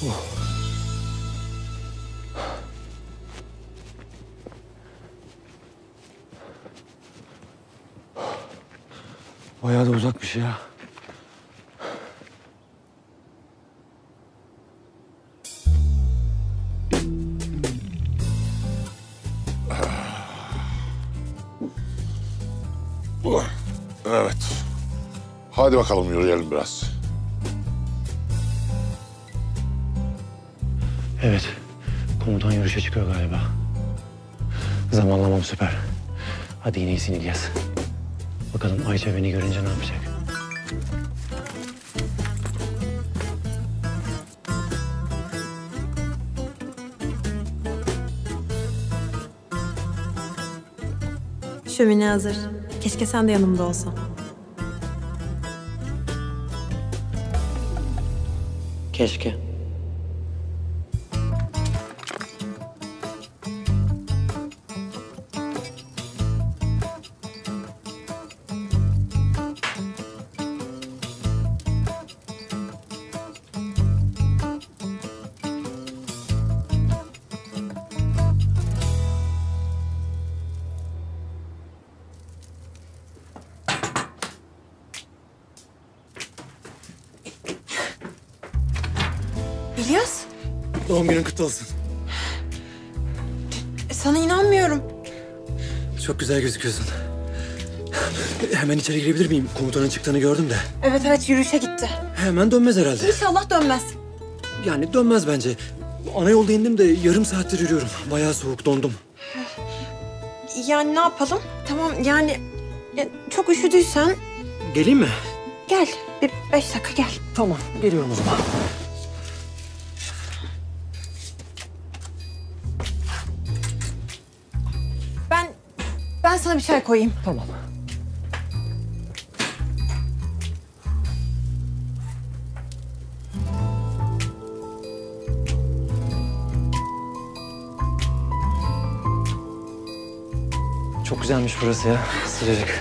Oh. Bayağı da uzakmış ya. Evet. Hadi bakalım yürüyelim biraz. Evet. Komutan yürüyüşe çıkıyor galiba. Zamanlamam süper. Hadi yine iyisin İlyas. Bakalım Ayça beni görünce ne yapacak? Şömine hazır. Keşke sen de yanımda olsan. Keşke. İlyas, Doğum günün kutlu olsun. sana inanmıyorum. Çok güzel gözüküyorsun. Hemen içeri girebilir miyim? Komutanın çıktığını gördüm de. Evet, yürüyüşe gitti. Hemen dönmez herhalde. İnşallah dönmez. Yani dönmez bence. Ana yolda indim de yarım saattir yürüyorum. Bayağı soğuk, dondum. Yani ne yapalım? Tamam yani çok üşüdüysen Geleyim mi? gel. Bir 5 dakika gel. Tamam, geliyorum o zaman. Ben sana bir çay koyayım. Tamam. Çok güzelmiş burası ya. Sıcacık.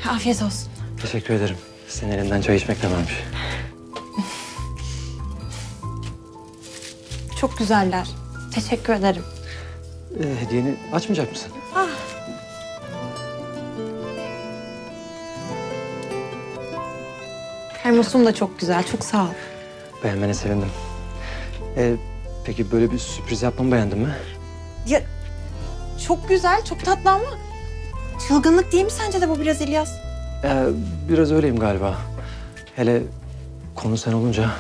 Afiyet olsun. Teşekkür ederim. Senin elinden çay içmek de varmış. Çok güzeller. Teşekkür ederim. Hediyeni açmayacak mısın? Termosum da çok güzel. Çok sağ ol. Beğenmene sevindim. Peki böyle bir sürpriz yapmamı beğendin mi? Ya çok güzel, çok tatlı ama çılgınlık değil mi sence de bu biraz İlyas? Biraz öyleyim galiba. Hele konu sen olunca.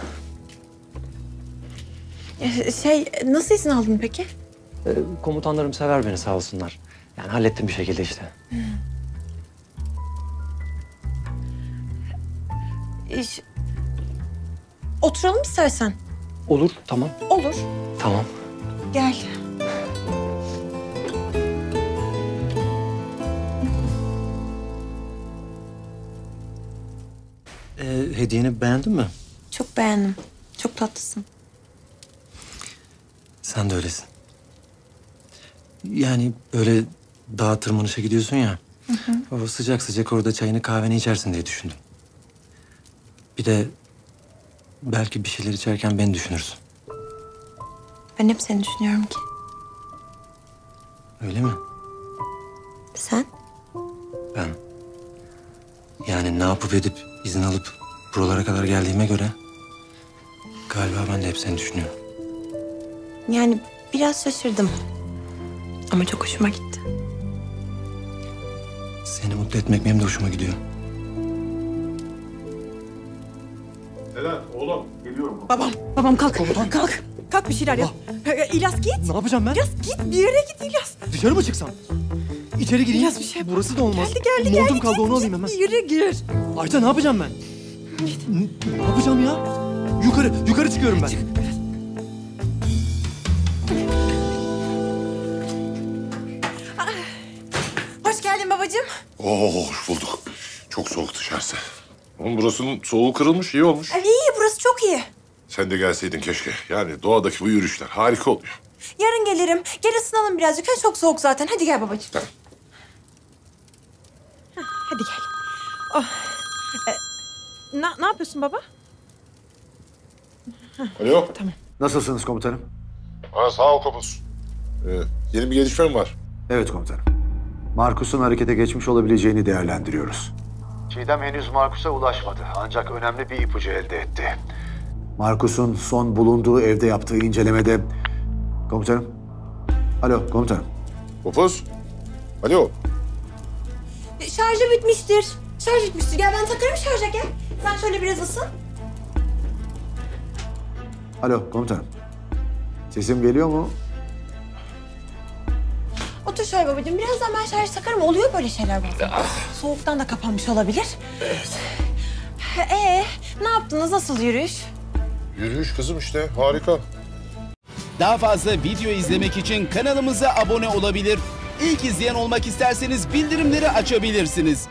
Nasıl izin aldın peki? Komutanlarım sever beni sağ olsunlar. Yani hallettim bir şekilde işte. Oturalım istersen. Olur, tamam. Olur. Tamam. Gel. Hediyeni beğendin mi? Çok beğendim. Çok tatlısın. Sen de öylesin. Yani böyle dağa tırmanışa gidiyorsun ya. O sıcak sıcak orada çayını kahveni içersin diye düşündüm. Bir de belki bir şeyler içerken beni düşünürsün. Ben hep seni düşünüyorum ki. Öyle mi? Sen? Ben. Yani ne yapıp edip izin alıp buralara kadar geldiğime göre galiba ben de hep seni düşünüyorum. Yani biraz şaşırdım. Ama çok hoşuma gitti. Seni mutlu etmek benim de hoşuma gidiyor. Neden? Oğlum geliyorum. Babam kalk. Kalk. Kalk bir şeyler yap. İlyas git. Ne yapacağım ben? İlyas git bir yere git İlyas. Dışarı mı çıksam? İçeri gireyim. İlyas bir şey yap. Burası da olmaz. Geldi. Montum kaldı Git, onu alayım git, hemen. Bir yere gir. Ayça ne yapacağım ben? Ne yapacağım ya? Yukarı çıkıyorum ben. Hoş geldin babacığım. Hoş bulduk. Çok soğuk dışarısı. Oğlum burasının soğuğu kırılmış, iyi olmuş. İyi burası çok iyi. Sen de gelseydin keşke. Yani doğadaki bu yürüyüşler harika oluyor. Yarın gelirim. Gel ısınalım birazcık. Çok soğuk zaten. Hadi gel babacığım. Tamam. Hadi gel. Oh. Ne yapıyorsun baba? Alo. Tamam. Nasılsınız komutanım? Ha, sağ ol Kopuz. Yeni bir gelişme mi var? Evet komutanım. Markus'un harekete geçmiş olabileceğini değerlendiriyoruz. Çiğdem henüz Markus'a ulaşmadı. Ancak önemli bir ipucu elde etti. Markus'un son bulunduğu evde yaptığı incelemede... Komutanım? Alo komutanım. Kopuz? Alo. Şarjı bitmiştir. Şarj bitmiştir. Gel ben takarım şarja gel. Sen şöyle biraz ısın. Alo komutanım. Sesim geliyor mu? Otur şöyle babacığım. Birazdan ben şarj takarım. Oluyor böyle şeyler bazen. Soğuktan da kapanmış olabilir. Evet. Ne yaptınız? Nasıl yürüyüş? Yürüyüş kızım işte, harika. Daha fazla video izlemek için kanalımıza abone olabilir. İlk izleyen olmak isterseniz bildirimleri açabilirsiniz.